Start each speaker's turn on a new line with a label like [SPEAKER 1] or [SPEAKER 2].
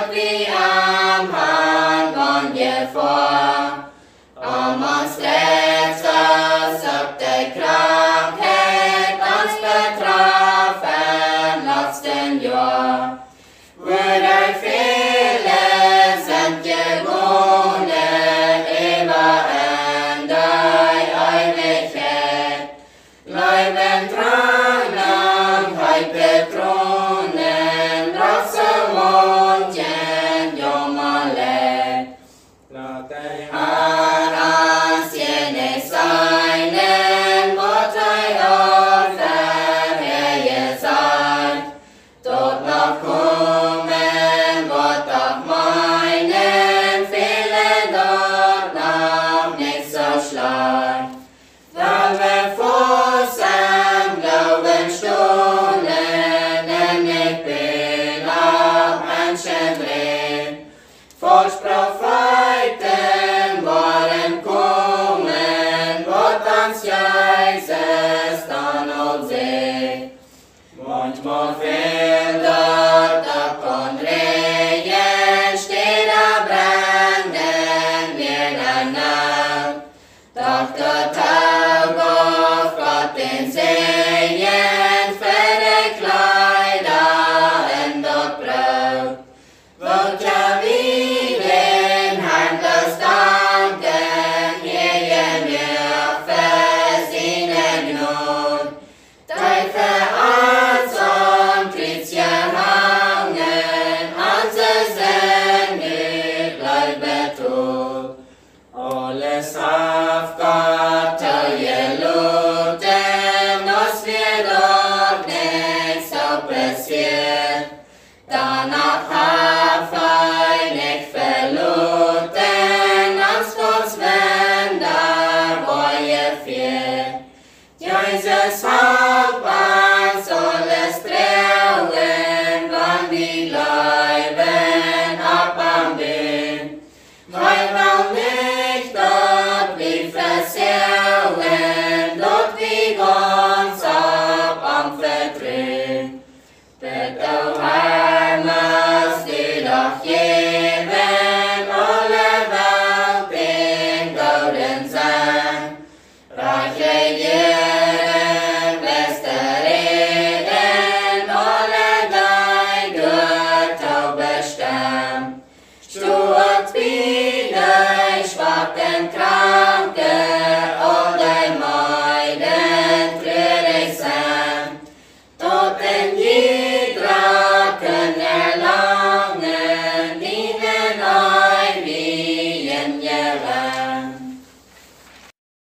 [SPEAKER 1] dort wie am Hang und je vor. Om ons letztes ob der Krankheit uns betroffen letzten Jahr. Wodurch viele sind gewohnt, immer in der Ewigkeit. Leuben Thronen, heut betronen, Rosse Mondchen, Jomale. Aras jene seinen, Mutter und Verheje sein. Dort noch kommen, wird auch meinen, viele dort noch nicht so schlecht. Weil wir Fuß am Glauben stunden, denn ich bin auch Menschen drin. Falsch Propheten wollen kommen, wird uns Jesus dann auch sehen. Manchmal fehlt dort ab und Regen, steht da brennen wir der Nacht. Doch der Tag auf Gott den Segen für die Kleider in dort Braut. Wollt ja wie den Herrn das danken, hier mir für seine Gnade. Teife als und Tritzje hangen, als es nicht bleibt tot. Alles auf Gott geluten, dass wir dort nicht so passiert. Danach haben nicht verloren, als Gottes Wender, wo ihr fehlt. Jesus Hauptmann soll es trauen, wann die Leuben ab am Wind. Weil wir nicht dort wie versauen, dort wie ganz ab am Vertrieb.